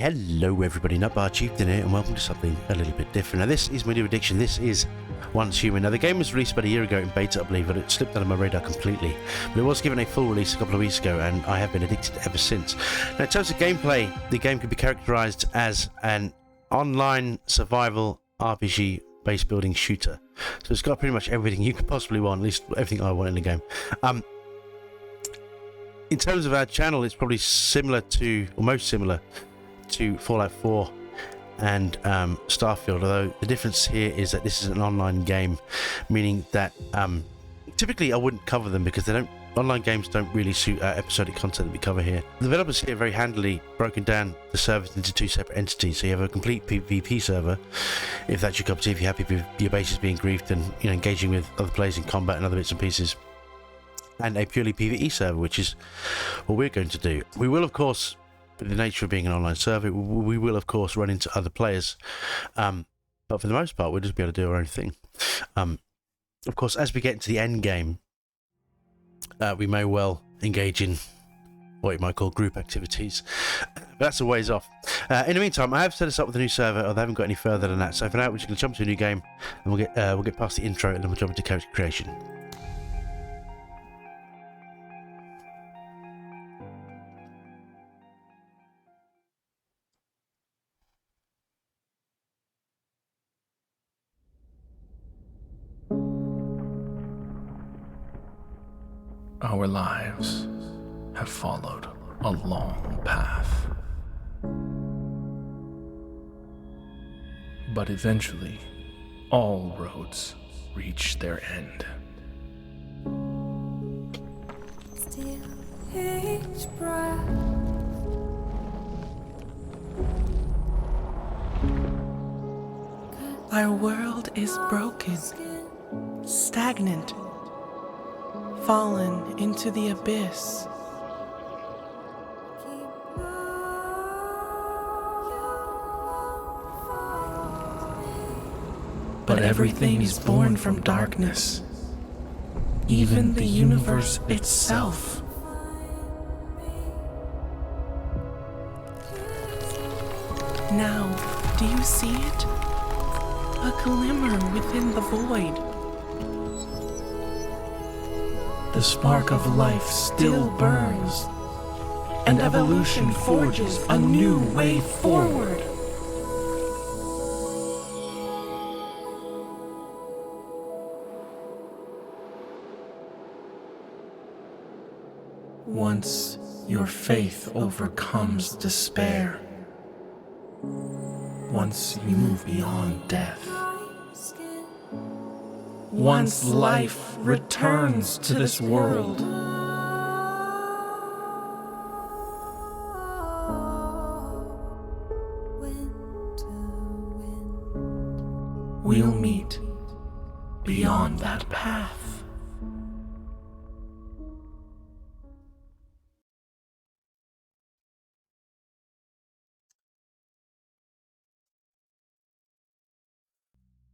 Hello everybody, Nutbar Chieftain here, and welcome to something a little bit different. Now this is my new addiction. This is Once Human. Now the game was released about a year ago in beta, I believe, but it slipped out of my radar completely. But it was given a full release a couple of weeks ago, and I have been addicted ever since. Now in terms of gameplay, the game can be characterized as an online survival RPG base building shooter. So it's got pretty much everything you could possibly want, at least everything I want in the game. In terms of our channel, it's probably similar to, or most similar to Fallout 4 and Starfield, although the difference here is that this is an online game, meaning that typically I wouldn't cover them because online games don't really suit our episodic content that we cover here. The developers here very handily broken down the servers into two separate entities, so you have a complete PvP server, if that's your cup of tea, if you're happy with your bases being griefed and engaging with other players in combat and other bits and pieces, and a purely PvE server, which is what we're going to do. We will, of course, with the nature of being an online server, we will of course run into other players, but for the most part we'll just be able to do our own thing. Of course, as we get into the end game, we may well engage in what you might call group activities, but that's a ways off. In the meantime, I have set us up with a new server, although I haven't got any further than that, so for now we're just going to jump to a new game, and we'll get past the intro and then we'll jump into character creation. Our lives have followed a long path. But eventually, all roads reach their end. Still each breath. Our world is broken, stagnant, fallen into the abyss. But everything is born from darkness, even the universe itself. Now, do you see it? A glimmer within the void. The spark of life still burns, and evolution forges a new way forward. Once your faith overcomes despair, once you move beyond death, once life returns to this world, we'll meet beyond that path.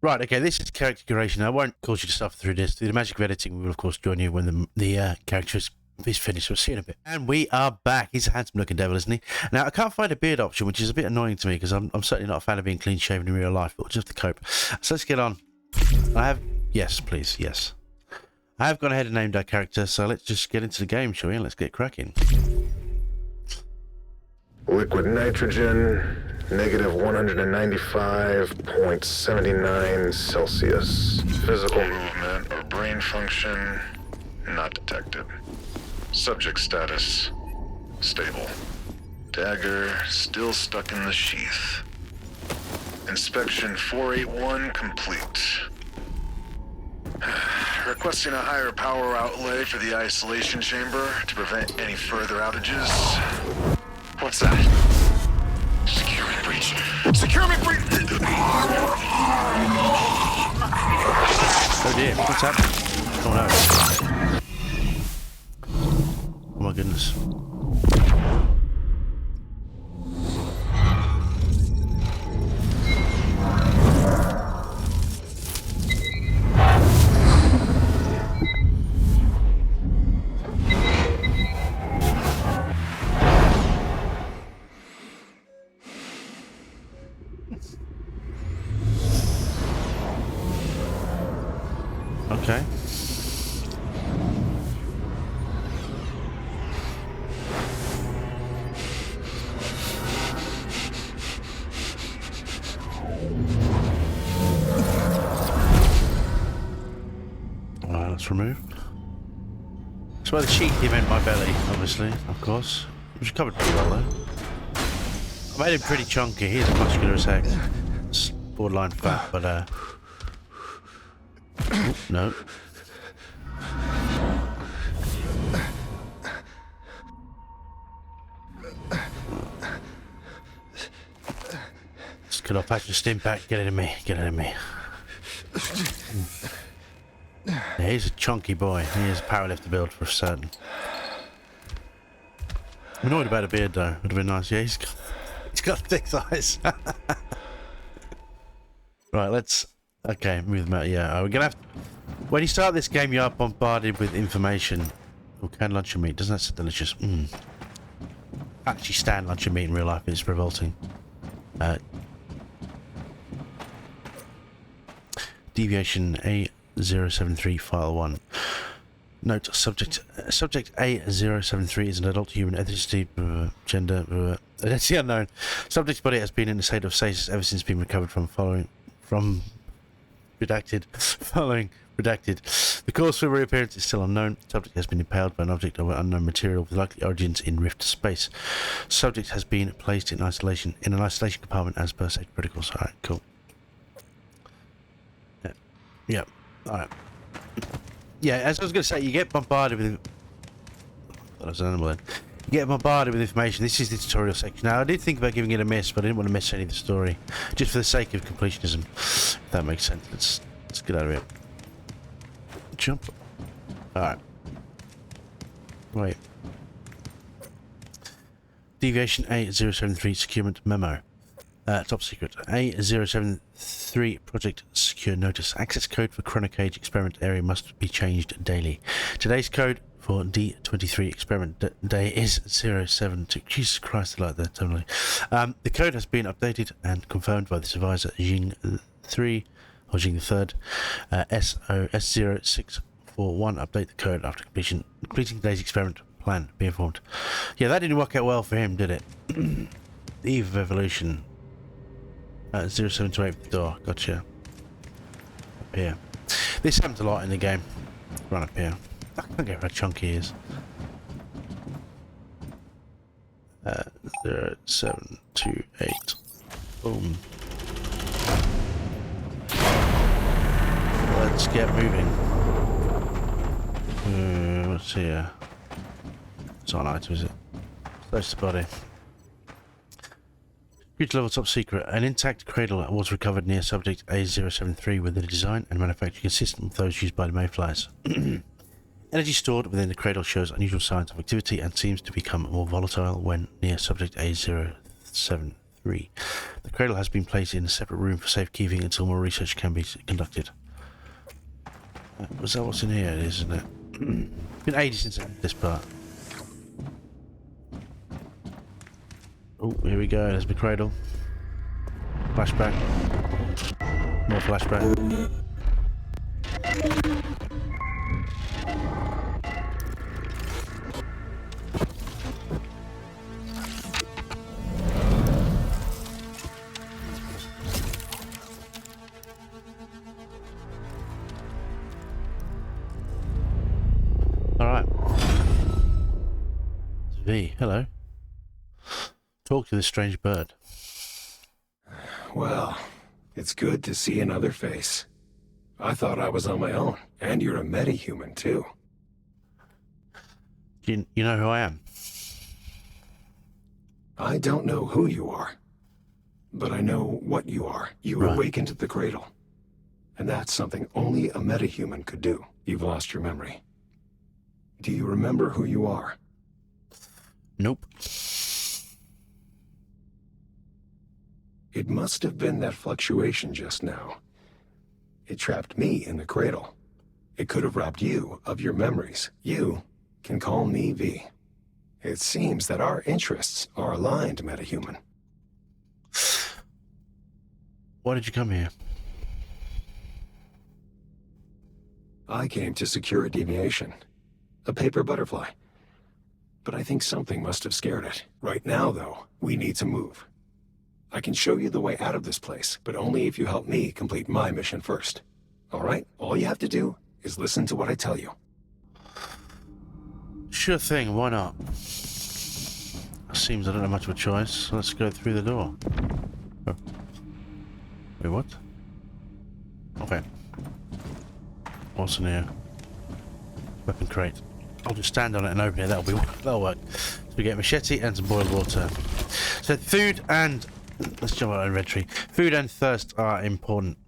Right, okay, this is character creation. I won't cause you to suffer through this. Through the magic of editing, we will of course join you when the character is finished. We'll see in a bit. And we are back. He's a handsome looking devil, isn't he? Now, I can't find a beard option, which is a bit annoying to me, because I'm certainly not a fan of being clean shaven in real life, but we'll just have to cope. So let's get on. Yes, please, yes. I have gone ahead and named our character, so let's just get into the game, shall we? And let's get cracking. Liquid nitrogen, negative 195.79 Celsius. Physical movement or brain function, not detected. Subject status, stable. Dagger, still stuck in the sheath. Inspection 481 complete. Requesting a higher power outlay for the isolation chamber to prevent any further outages. What's that? Security breach. Security breach! Oh dear, what's happening? Oh no. Oh my goodness. Okay. Alright, let's remove. That's why the cheek he meant my belly, obviously, of course. Which covered pretty well though. I made him pretty chunky, he's muscular as heck. It's borderline fat, but oh, no. Just get off action stim back, get it in me, get it in me. Yeah, he's a chunky boy. He is a powerlifter build for certain. I'm annoyed about a beard though. Would have been nice. Yeah, he's got thick thighs. Right, let's. Okay, move them out. Yeah, we're gonna have. When you start this game, you are bombarded with information. Oh, canned lunch and meat. Doesn't that sound delicious? Actually, stand lunch and meat in real life. It's revolting. Deviation A073 file 1. Note, subject A073 is an adult human, ethnicity, gender, identity unknown. Subject's body has been in a state of stasis ever since being recovered from redacted. The cause for reappearance is still unknown. Subject has been impaled by an object of unknown material with likely origins in rift space. Subject has been placed in an isolation compartment as per safety protocols. Alright, cool. Yeah. Alright. Yeah, as I was going to say, you get bombarded with... That was an animal then. You get bombarded with information. This is the tutorial section. Now, I did think about giving it a miss, but I didn't want to miss any of the story. Just for the sake of completionism. If that makes sense. Let's get out of here. Jump. Alright. Wait. Deviation A073 securement memo. Top secret. A073 project secure notice. Access code for Chrono Cage experiment area must be changed daily. Today's code for D23 experiment day is 072. Jesus Christ, I like that totally. The code has been updated and confirmed by the supervisor Jing 3 or Jing the 3rd. S0641. Update the code after completing today's experiment. Plan. Be informed. Yeah, that didn't work out well for him, did it? The Eve of Evolution. 0728 the door. Gotcha. Up here. This happens a lot in the game. Run up here. I can't get how chunky he is. 0728. Boom. Let's get moving. What's here? It's not an item, is it? Close to body. Computer level top secret. An intact cradle was recovered near subject A073 with the design and manufacture consistent with those used by the mayflies. Energy stored within the cradle shows unusual signs of activity and seems to become more volatile when near subject A073. The cradle has been placed in a separate room for safekeeping until more research can be conducted. Was that what's in here? It is, isn't it? It's been ages since I did this part. Oh, here we go. There's the cradle. Flashback. More flashback. Alright. V, hello. Talk to this strange bird. Well, it's good to see another face. I thought I was on my own, and you're a metahuman too. You know who I am? I don't know who you are, but I know what you are. You awakened the cradle. And that's something only a metahuman could do. You've lost your memory. Do you remember who you are? Nope. It must have been that fluctuation just now. It trapped me in the cradle. It could have robbed you of your memories. You can call me V. It seems that our interests are aligned, metahuman. Why did you come here? I came to secure a deviation. A paper butterfly. But I think something must have scared it. Right now, though, we need to move. I can show you the way out of this place, but only if you help me complete my mission first. Alright? All you have to do is listen to what I tell you. Sure thing, why not? Seems I don't have much of a choice, so let's go through the door. Oh. Wait, what? Okay. What's in here? Weapon crate. I'll just stand on it and open it, that'll work. So we get a machete and some boiled water. So food and... Let's jump on inventory. Food and thirst are important.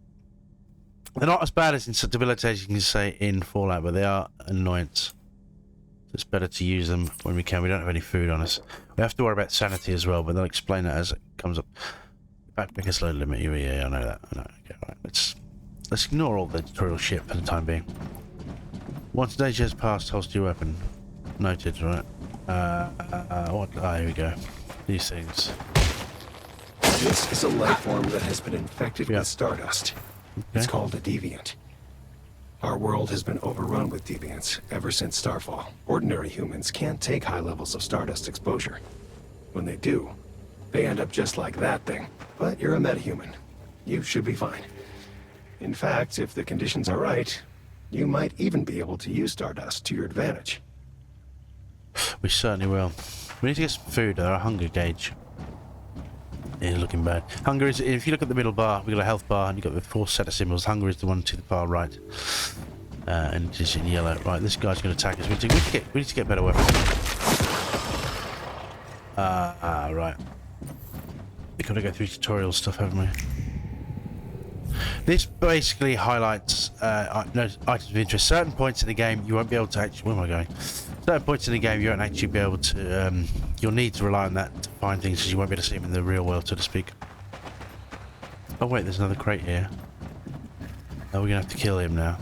They're not as bad as in debilitating, you can say, in Fallout, but they are an annoyance. It's better to use them when we can. We don't have any food on us. We have to worry about sanity as well, but they'll explain that as it comes up. Backpack is load limit. Yeah, I know that. I know. Okay, right. Let's ignore all the tutorial shit for the time being. Once a day has passed, holster your weapon. Noted, right? What? Here we go. These things. This is a life form that has been infected with stardust. Okay. It's called a deviant. Our world has been overrun with deviants ever since Starfall. Ordinary humans can't take high levels of stardust exposure. When they do, they end up just like that thing. But you're a metahuman. You should be fine. In fact, if the conditions are right, you might even be able to use stardust to your advantage. We certainly will. We need to get some food, though. Our hunger gauge is looking bad. Hunger is, if you look at the middle bar, we've got a health bar and you've got the 4 set of symbols. Hunger is the one to the far right. And it is in yellow. Right, this guy's going to attack us. We need to get better weapons. Right. We've got to go through tutorial stuff, haven't we? This basically highlights items of interest. Certain points in the game you won't be able to actually... Where am I going? Certain points in the game you won't actually be able to... you'll need to rely on that to find things because you won't be able to see them in the real world, so to speak. Oh wait, there's another crate here. Oh, we're going to have to kill him now.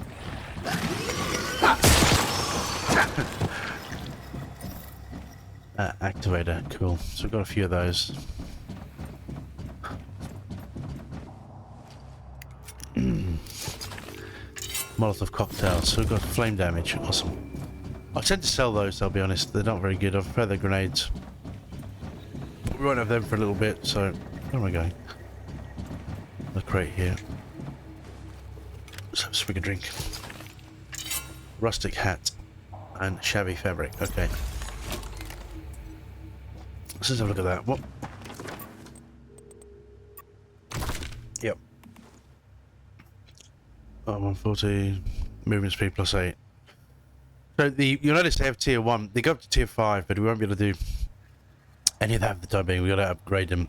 Activator, cool. So we've got a few of those. Molotov cocktails, so we've got flame damage, awesome. I tend to sell those, I'll be honest, they're not very good. I prefer the grenades. We won't have them for a little bit, so where am I going? The crate here. Let's have a swig of drink. Rustic hat and shabby fabric, okay. Let's just have a look at that. What? Yep. 140, movement speed +8. So you'll notice they have tier 1. They go up to tier 5, but we won't be able to do any of that for the time being. We've got to upgrade them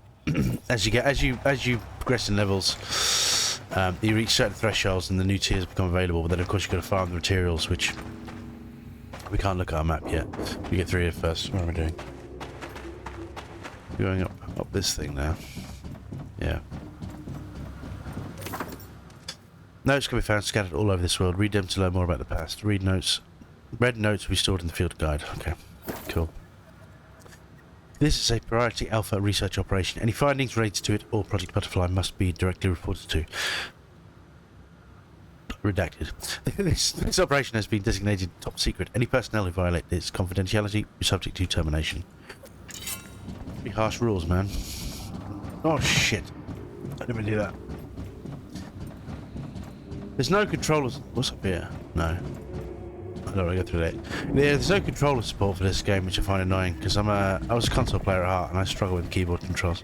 as you progress in levels. You reach certain thresholds and the new tiers become available. But then of course you've got to farm the materials, which we can't look at our map yet. We get through here first. What am I doing? We're going up this thing now. Yeah. Notes can be found scattered all over this world. Read them to learn more about the past. Read notes. Read notes will be stored in the field guide. Okay, cool. This is a priority alpha research operation. Any findings related to it or Project Butterfly must be directly reported to. Redacted. This operation has been designated top secret. Any personnel who violate its confidentiality will be subject to termination. Pretty harsh rules, man. Oh shit. I didn't even do that. There's no controllers. What's up here? No. I don't want to go through that. Yeah, there's no controller support for this game, which I find annoying because I was a console player at heart and I struggle with keyboard controls.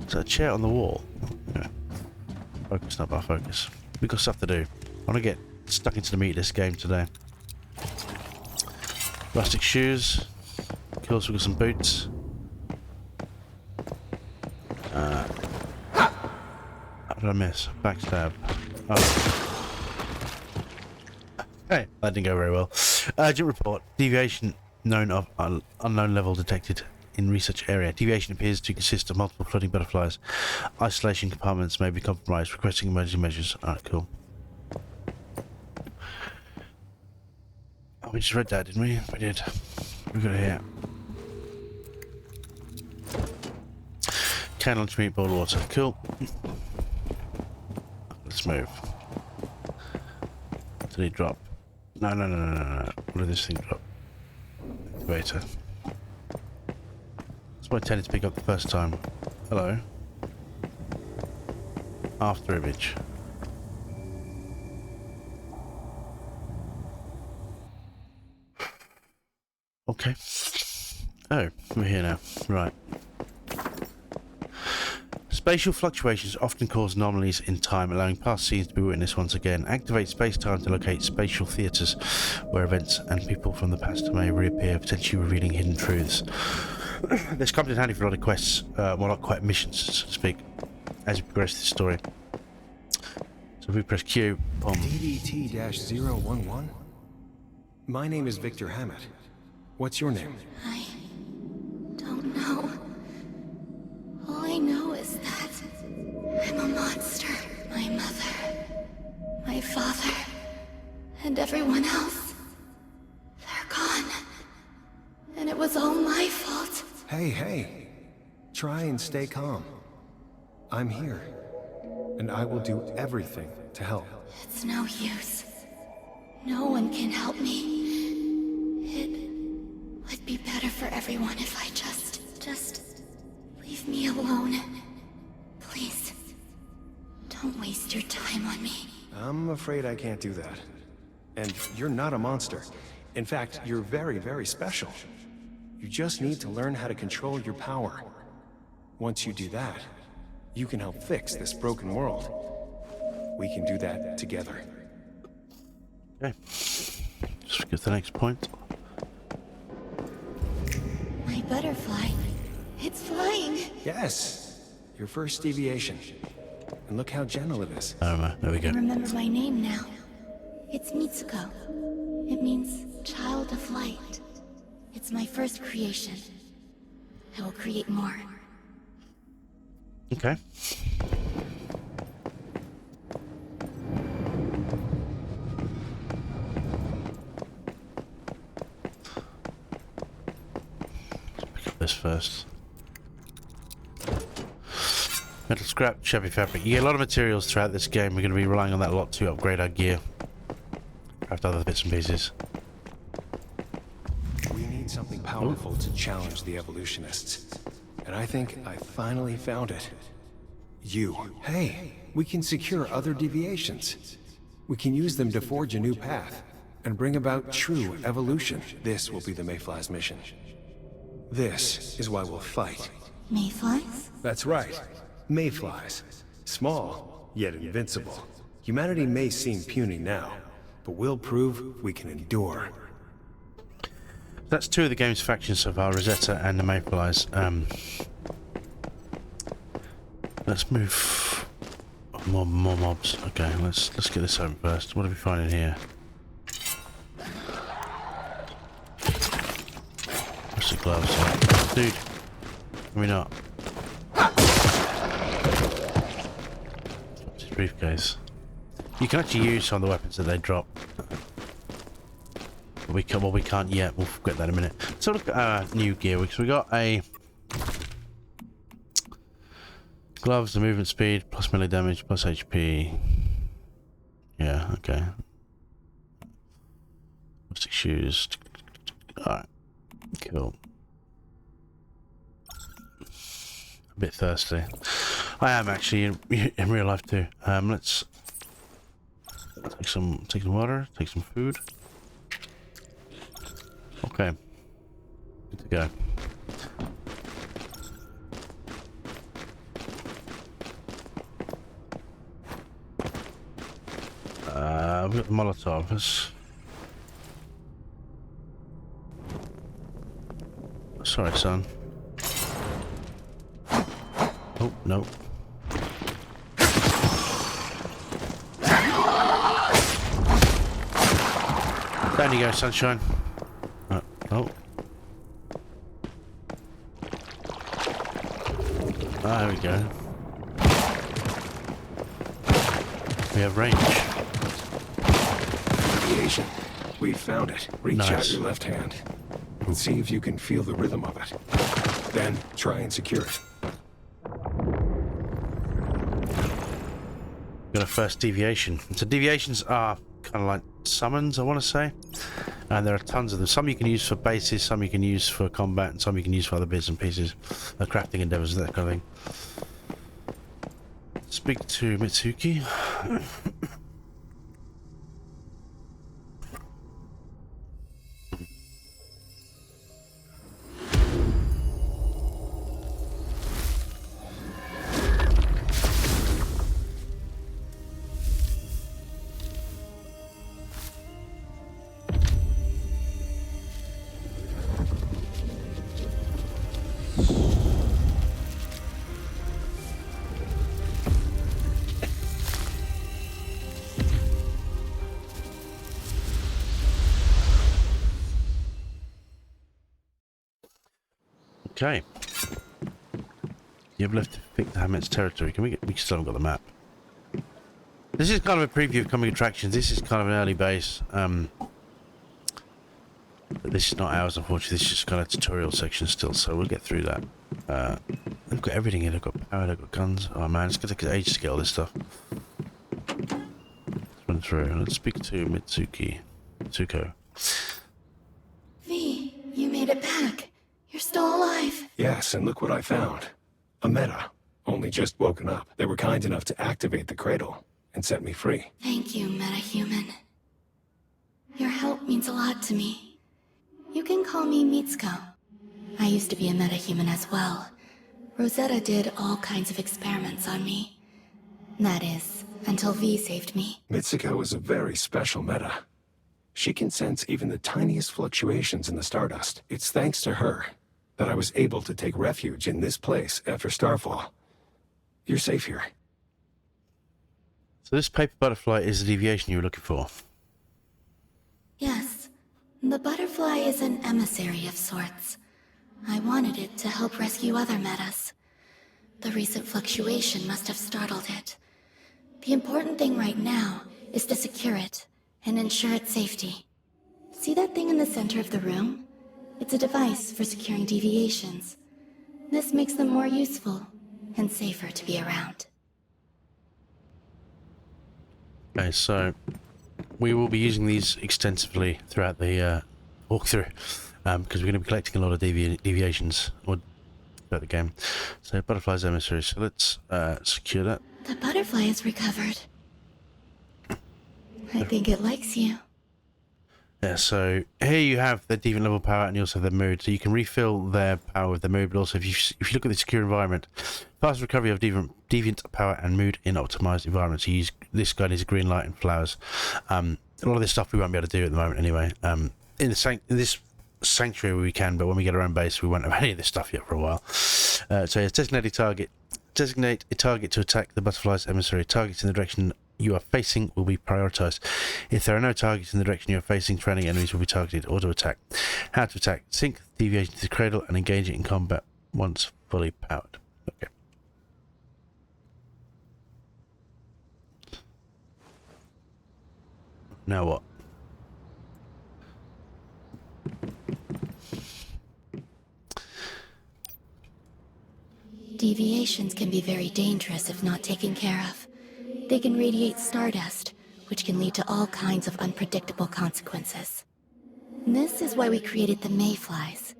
Is that a chair on the wall? Yeah. Focus, not our focus. We've got stuff to do. I want to get stuck into the meat of this game today. Rustic shoes. Of course, we've got some boots. How did I miss? Backstab. Oh. Hey, that didn't go very well. Urgent report. Deviation known of unknown level detected in research area. Deviation appears to consist of multiple floating butterflies. Isolation compartments may be compromised. Requesting emergency measures. Alright, cool. Oh, we just read that, didn't we? We did. We got it here. Can launch meatball water. Cool. Let's move. did it drop? No. What did this thing drop? Activator. That's what I intended to pick up the first time. Hello. After image. Okay. Oh, we're here now. Right. Spatial fluctuations often cause anomalies in time, allowing past scenes to be witnessed once again. Activate space-time to locate spatial theatres where events and people from the past may reappear, potentially revealing hidden truths. This comes in handy for a lot of quests, well, not quite missions, so to speak, as we progress this story. So if we press Q, boom. DDT-011? My name is Victor Hammett. What's your name? I don't know. All I know is that I'm a monster. My mother, my father, and everyone else. They're gone. And it was all my fault. Hey. Try and stay calm. I'm here. And I will do everything to help. It's no use. No one can help me. It would be better for everyone if I just leave me alone. Please. Don't waste your time on me. I'm afraid I can't do that. And you're not a monster. In fact, you're very, very special. You just need to learn how to control your power. Once you do that, you can help fix this broken world. We can do that together. Okay. Just get to the next point. My butterfly. It's flying. Yes, your first deviation. And look how gentle it is. There we go. I remember my name now. It's Mitsuko. It means child of light. It's my first creation. I will create more. Okay. Let's pick up this first. Metal scrap, shabby fabric. You get a lot of materials throughout this game. We're going to be relying on that a lot to upgrade our gear. Craft other bits and pieces. We need something powerful to challenge the evolutionists. And I think I finally found it. You. Hey, we can secure other deviations. We can use them to forge a new path and bring about true evolution. This will be the Mayfly's mission. This is why we'll fight. Mayflies? That's right. Mayflies. Small, yet invincible. Humanity may seem puny now, but we'll prove we can endure. That's two of the game's factions so far, Rosetta and the Mayflies. Let's move more mobs. Okay, let's get this open first. What do we find in here? What's the gloves? Dude, can we not? What's his briefcase? You can actually use some of the weapons that they drop. But we can't yet. We'll get that in a minute. So look at our new gear. So we got a gloves, the movement speed, plus melee damage, plus HP. Yeah, okay. Plastic shoes. Alright. Cool. A bit thirsty. I am actually in real life too. Let's take some water, take some food. Okay. Good to go. We've got the Molotov. Sorry, son. Oh, no. Down you go, sunshine. Oh. There we go. We have range. Deviation. We found it. Reach Nice. out your left hand and see if you can feel the rhythm of it. Then try and secure it. Got a first deviation. So deviations are kind of like summons, I want to say. And there are tons of them. Some you can use for bases, some you can use for combat, and some you can use for other bits and pieces, crafting endeavors, that kind of thing. Speak to Mitsuki. Okay. You've left to pick the Hamet's territory. Can we still haven't got the map. This is kind of a preview of coming attractions. This is kind of an early base. But this is not ours, unfortunately. This is just kind of a tutorial section still, so we'll get through that. They've got everything here. They've got power, they've got guns. Oh man, it's going to take ages to get all this stuff. Let's run through. Let's speak to Mitsuko. V, you made it back. You're still alive. Yes, and look what I found. A meta. Only just woken up. They were kind enough to activate the cradle and set me free. Thank you, metahuman. Your help means a lot to me. You can call me Mitsuko. I used to be a metahuman as well. Rosetta did all kinds of experiments on me. That is, until V saved me. Mitsuko is a very special meta. She can sense even the tiniest fluctuations in the stardust. It's thanks to her that I was able to take refuge in this place after Starfall. You're safe here. So this paper butterfly is the deviation you were looking for. Yes. The butterfly is an emissary of sorts. I wanted it to help rescue other metas. The recent fluctuation must have startled it. The important thing right now is to secure it and ensure its safety. See that thing in the center of the room? It's a device for securing deviations. This makes them more useful and safer to be around. Okay, so we will be using these extensively throughout the walkthrough, because we're going to be collecting a lot of deviations throughout the game. So butterfly's emissary. So let's secure that. The butterfly is recovered. I think it likes you. Yeah, so here you have the deviant level power, and you also have their mood. So you can refill their power with their mood, but also if you look at the secure environment, fast recovery of deviant power and mood in optimized environments. You use this guy needs a green light and flowers. A lot of this stuff we won't be able to do at the moment anyway. In this sanctuary we can, but when we get our own base, we won't have any of this stuff yet for a while. So yeah, designate a target to attack the butterfly's emissary. Targets in the direction you are facing will be prioritized. If there are no targets in the direction you are facing, surrounding enemies will be targeted. Auto attack. How to attack: sink the deviation to the cradle and engage it in combat once fully powered. Okay. Now what? Deviations can be very dangerous if not taken care of. They can radiate stardust, which can lead to all kinds of unpredictable consequences. This is why we created the Mayflies.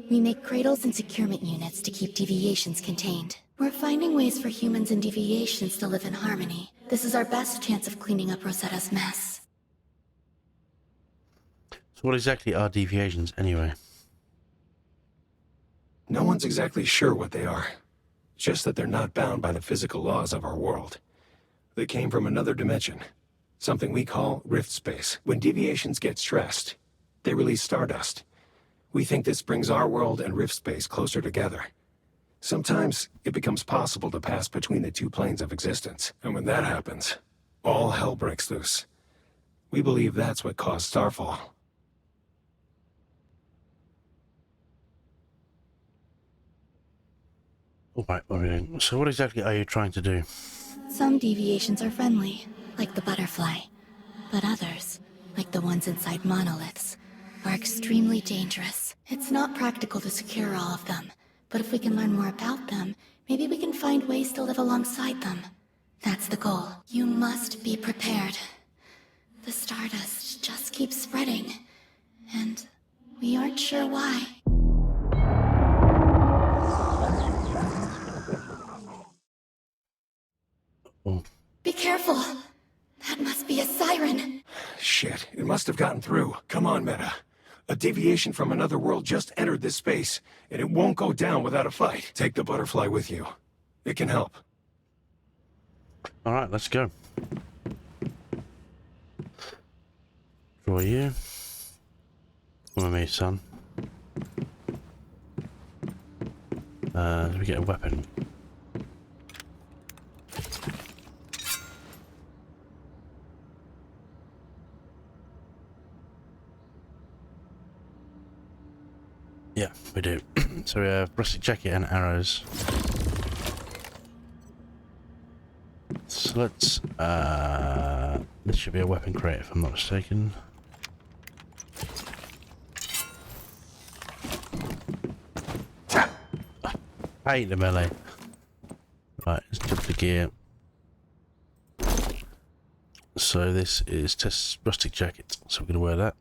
We make cradles and securement units to keep deviations contained. We're finding ways for humans and deviations to live in harmony. This is our best chance of cleaning up Rosetta's mess. So what exactly are deviations anyway? No one's exactly sure what they are. Just that they're not bound by the physical laws of our world. They came from another dimension, something we call rift space. When deviations get stressed, they release stardust. We think this brings our world and rift space closer together. Sometimes it becomes possible to pass between the two planes of existence, and when that happens, all hell breaks loose. We believe that's what caused Starfall. Alright, so what exactly are you trying to do? Some deviations are friendly, like the butterfly. But others, like the ones inside monoliths, are extremely dangerous. It's not practical to secure all of them, but if we can learn more about them, maybe we can find ways to live alongside them. That's the goal. You must be prepared. The stardust just keeps spreading, and we aren't sure why. Oh. Be careful! That must be a siren! Shit, it must have gotten through. Come on, Meta. A deviation from another world just entered this space, and it won't go down without a fight. Take the butterfly with you. It can help. Alright, let's go. Draw you. Come with me, son. Let me get a weapon. Yeah, we do. So we have rustic jacket and arrows. So let's this should be a weapon crate if I'm not mistaken. I hate the melee. Right, let's jump the gear. So this is test rustic jacket, so we're gonna wear that.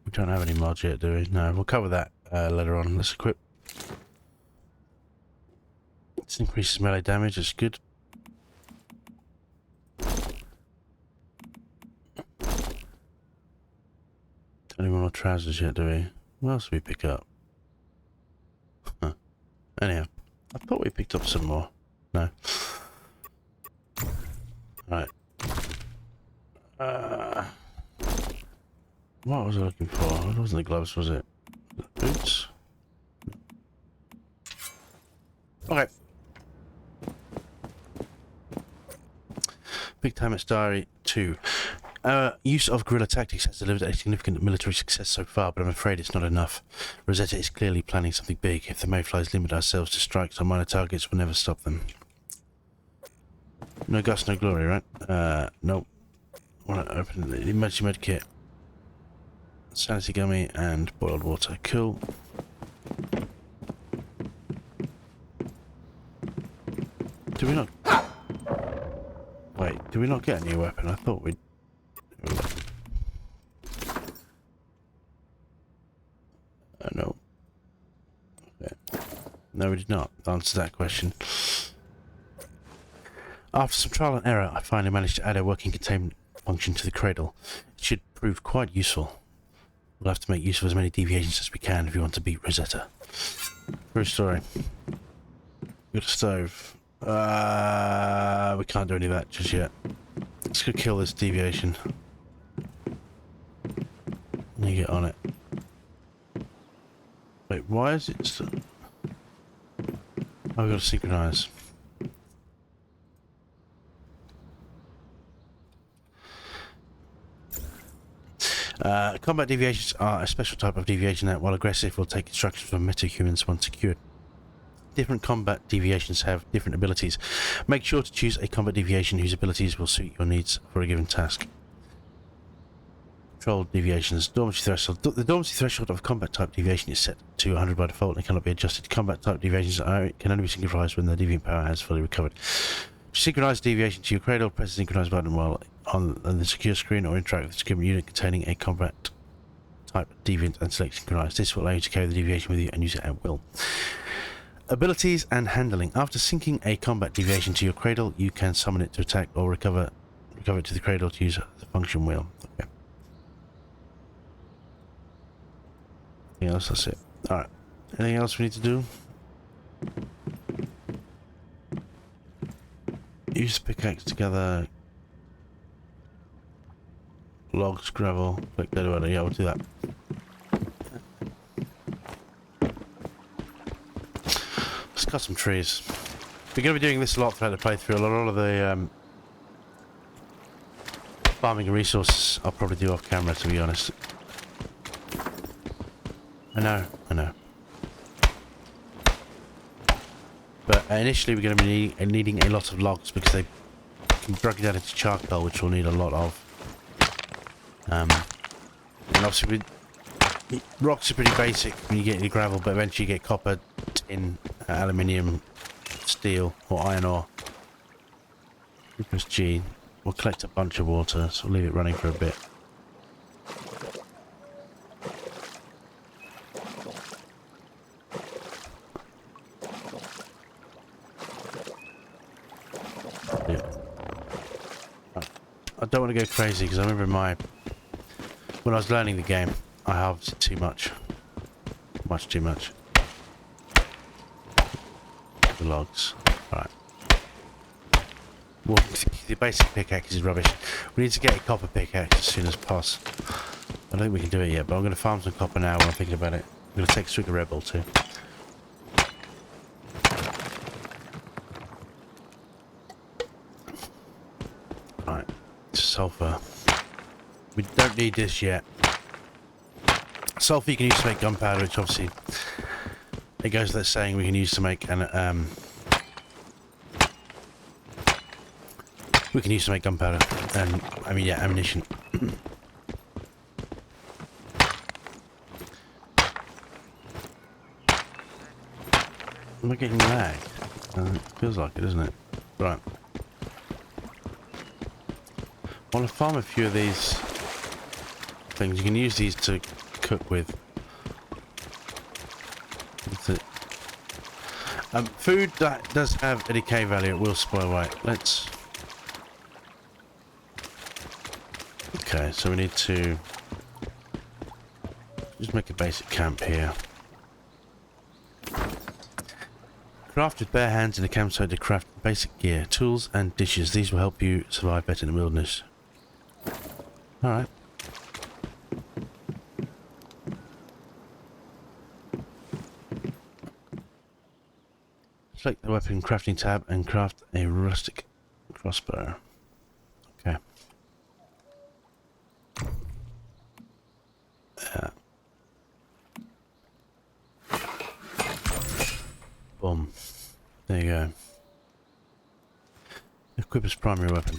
We don't have any mods yet, do we? No, we'll cover that later on. Let's equip. This increases melee damage, it's good. Don't even want trousers yet, do we? What else do we pick up? Huh. Anyhow, I thought we picked up some more. No. Right. What was I looking for? It wasn't the gloves, was it? The boots? Okay. Big time at Starry 2. Use of guerrilla tactics has delivered a significant military success so far, but I'm afraid it's not enough. Rosetta is clearly planning something big. If the Mayflies limit ourselves to strikes on minor targets, we'll never stop them. No guts, no glory, right? Nope. Want to open the emergency med kit. Sanity gummy and boiled water. Cool. Do we not... Wait, do we not get a new weapon? I thought we'd... No. Okay. No, we did not answer that question. After some trial and error, I finally managed to add a working containment function to the cradle. It should prove quite useful. We'll have to make use of as many deviations as we can if we want to beat Rosetta. True story. Got a stove. We can't do any of that just yet. Let's go kill this deviation. Let me get on it. Wait, why is it still... Oh, we've got to synchronize. Combat deviations are a special type of deviation that, while aggressive, will take instructions from metahumans once secured. Different combat deviations have different abilities. Make sure to choose a combat deviation whose abilities will suit your needs for a given task. Control deviations. Dormancy threshold. The dormancy threshold of a combat type deviation is set to 100 by default and cannot be adjusted. Combat type deviations can only be synchronized when the deviant power has fully recovered. To synchronize deviation to your cradle, press the synchronize button while on the secure screen or interact with the secure unit containing a combat type deviant and select synchronize. This will allow you to carry the deviation with you and use it at will. Abilities and handling. After syncing a combat deviation to your cradle, you can summon it to attack or recover it to the cradle to use the function wheel. Okay. Anything else? That's it. Alright. Anything else we need to do? Use the pickaxe together. Logs, gravel, click that order. Yeah, we'll do that. Let's cut some trees. We're going to be doing this a lot throughout the playthrough. A lot of the farming and resources I'll probably do off camera, to be honest. I know. But initially we're going to be needing a lot of logs because they can break it down into charcoal, which we'll need a lot of. And obviously rocks are pretty basic when you get your gravel, but eventually you get copper, tin, aluminium, steel or iron ore. Press G. We'll collect a bunch of water, so we'll leave it running for a bit. I don't want to go crazy because I remember when I was learning the game, I harvested too much. Much too much. The logs. Alright. Well, the basic pickaxe is rubbish. We need to get a copper pickaxe as soon as possible. I don't think we can do it yet, but I'm going to farm some copper now when I'm thinking about it. I'm going to take Sugar Rebel too. Alright. Sulfur. We don't need this yet. Sulfur you can use to make gunpowder, which obviously it goes without saying we can use to make an we can use to make gunpowder and I mean yeah, ammunition. Am I getting lag? Feels like it, doesn't it? Right. I want to farm a few of these things. You can use these to cook with. That's it. Food that does have a decay value, it will spoil away. Let's... Okay, so we need to just make a basic camp here. Craft with bare hands in a campsite to craft basic gear, tools and dishes. These will help you survive better in the wilderness. Alright. Select the weapon crafting tab and craft a rustic crossbow. Okay. Boom. There you go. Equip as primary weapon.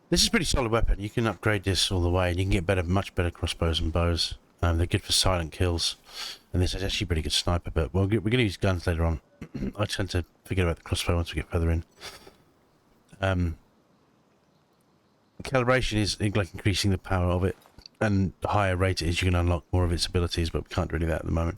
This is a pretty solid weapon. You can upgrade this all the way and you can get better, much better crossbows and bows. They're good for silent kills. And this is actually a pretty good sniper, but we're going to use guns later on. I tend to forget about the crossbow once we get further in. Calibration is like increasing the power of it. And the higher rate it is, you can unlock more of its abilities, but we can't do any of that at the moment.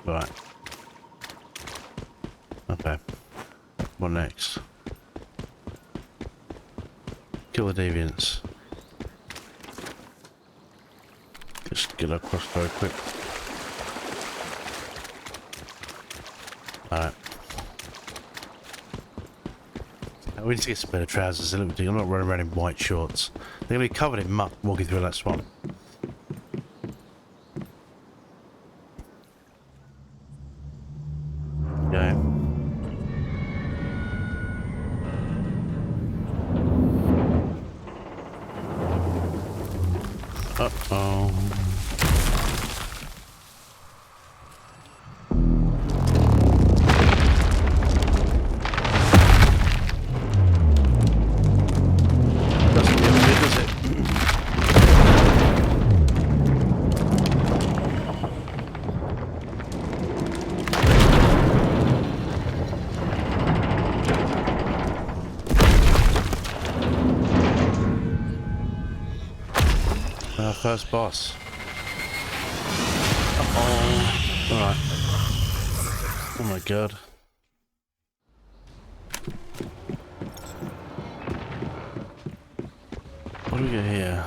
Right. Okay. What next? Kill the deviants. Just get our crossbow quick. Alright. We need to get some better trousers. I'm not running around in white shorts. They're going to be covered in muck walking through that swamp. Okay. Uh-oh. Doesn't give a bit, does it? Our first boss. Uh-oh. Alright. Oh my god. What do we get here?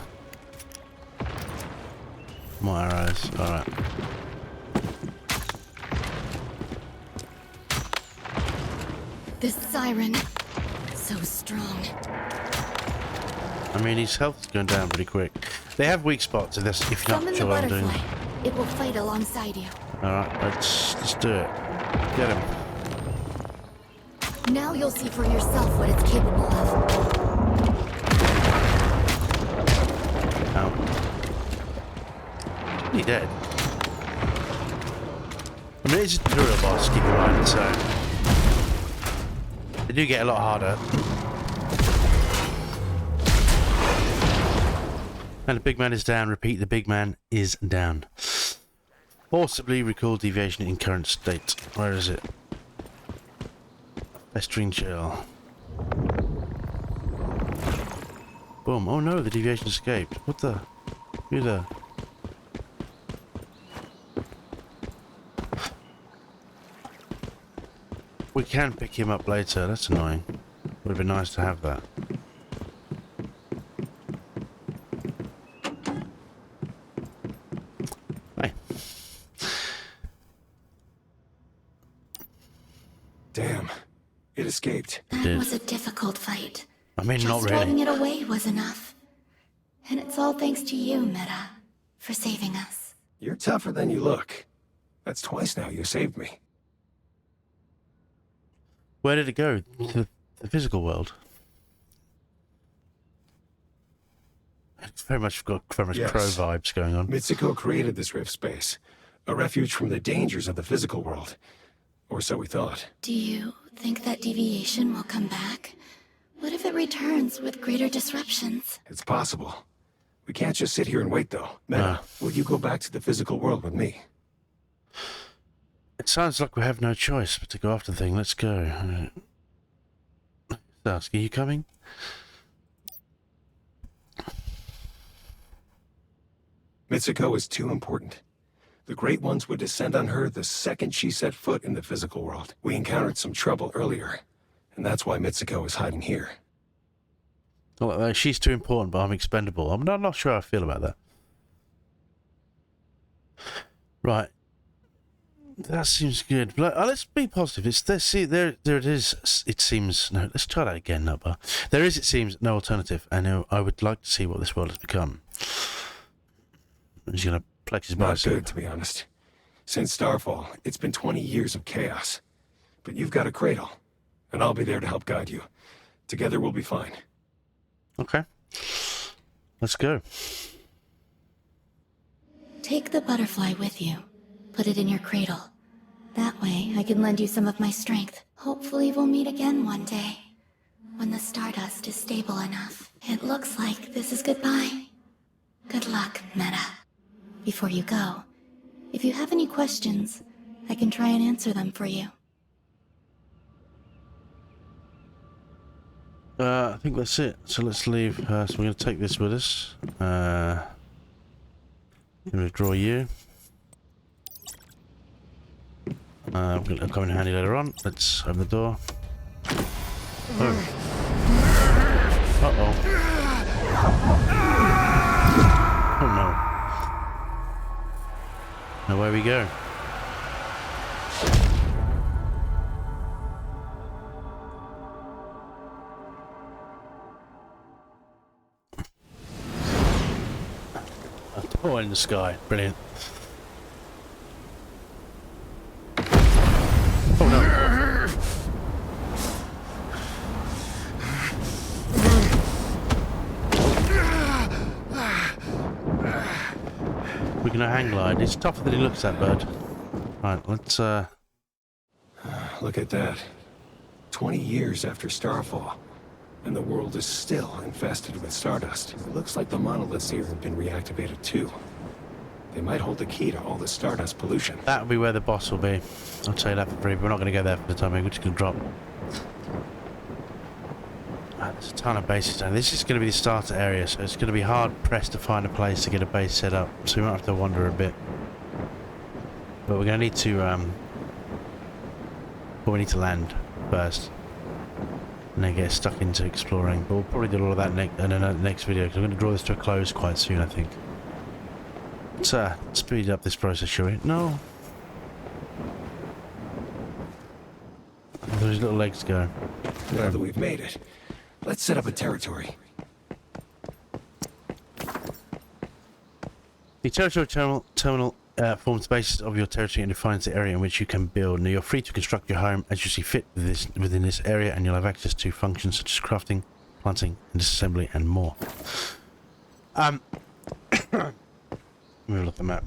More arrows. Alright. This Siren, so strong. I mean, his health's going down pretty quick. They have weak spots if you're not Summon sure the what I'm doing. butterfly. It will fight alongside you. Alright, let's do it. Get him. Now you'll see for yourself what it's capable of. Ow. He dead. I mean, it's a tutorial boss, keep in mind, so they do get a lot harder. And the big man is down. Repeat, the big man is down. Forcibly recall deviation in current state. Where is it? Festering shell. Boom. Oh no, the deviation escaped. What the? Who the? We can pick him up later. That's annoying. Would have been nice to have that. Hey. Damn. It escaped. That was a difficult fight. I mean, not Just driving really. it away was enough. And it's all thanks to you, Meta, for saving us. You're tougher than you look. That's twice now you saved me. Where did it go? To the physical world. It's very much got very much Yes. Crow vibes going on. Mitsuko created this rift space. A refuge from the dangers of the physical world. Or so we thought. Do you think that deviation will come back? What if it returns with greater disruptions? It's possible. We can't just sit here and wait, though. Meta, will you go back to the physical world with me? It sounds like we have no choice but to go after the thing. Let's go. Ask, are you coming? Mitsuko is too important. The Great Ones would descend on her the second she set foot in the physical world. We encountered some trouble earlier, and that's why Mitsuko is hiding here. Well, she's too important, but I'm expendable. I'm not sure how I feel about that. Right. That seems good. Let's be positive. There it is. It seems no. Let's try that again, Nutbar. There is, it seems, no alternative, and I would like to see what this world has become. He's gonna flex his Not bicep. good, to be honest. Since Starfall, it's been 20 years of chaos. But you've got a cradle, and I'll be there to help guide you. Together we'll be fine. Okay. Let's go. Take the butterfly with you. Put it in your cradle. That way, I can lend you some of my strength. Hopefully we'll meet again one day. When the stardust is stable enough. It looks like this is goodbye. Good luck, Meta. Before you go, if you have any questions, I can try and answer them for you. I think that's it. So let's leave. So we're going to take this with us. I'm going to draw you. I'm going to come in handy later on. Let's open the door. Oh. Uh-oh. Oh no. Now where we go? A door in the sky. Brilliant. Oh no. We're gonna hang glide. It's tougher than it looks, that bird. Right, let's Look at that. 20 years after Starfall, and the world is still infested with stardust. It looks like the monoliths here have been reactivated too. They might hold the key to all the stardust pollution. that'll be where the boss will be. I'll tell you that for free. We're not gonna go there for the time being. We're just gonna drop. There's a ton of bases down. This is gonna be the starter area, so it's gonna be hard pressed to find a place to get a base set up. So we might have to wander a bit. But we're gonna need to well, we need to land first. And then get stuck into exploring. But we'll probably do all of that in the next video, because I'm going to draw this to a close quite soon, I think. Let's speed up this process, shall we? No. Those little legs go. Now that we've made it, let's set up a territory. The territorial terminal forms the basis of your territory and defines the area in which you can build. Now you're free to construct your home as you see fit within this area, and you'll have access to functions such as crafting, planting, and disassembly, and more. Let me look at the map.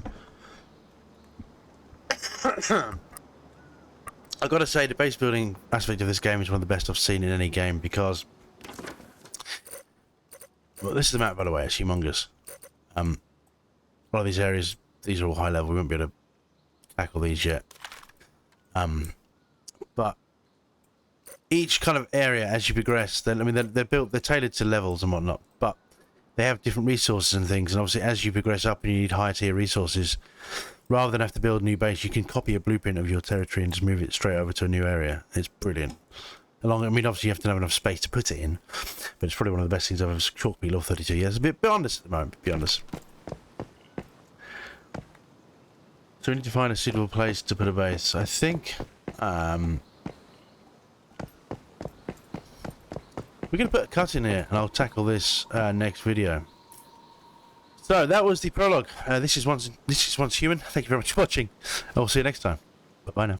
I've got to say the base building aspect of this game is one of the best I've seen in any game because... Well, this is the map, by the way. It's humongous. A lot of these areas, these are all high level. We won't be able to tackle these yet. But each kind of area, as you progress, then I mean they're built, they're tailored to levels and whatnot, but they have different resources and things. And obviously, as you progress up and you need higher tier resources, rather than have to build a new base, you can copy a blueprint of your territory and just move it straight over to a new area. It's brilliant. I mean, obviously you have to have enough space to put it in, but it's probably one of the best things I've ever shot Law 32 years. A bit honest at the moment, to be honest. So we need to find a suitable place to put a base. I think we're going to put a cut in here, and I'll tackle this next video. So that was the prologue. This is once human. Thank you very much for watching. I'll see you next time. Bye bye now.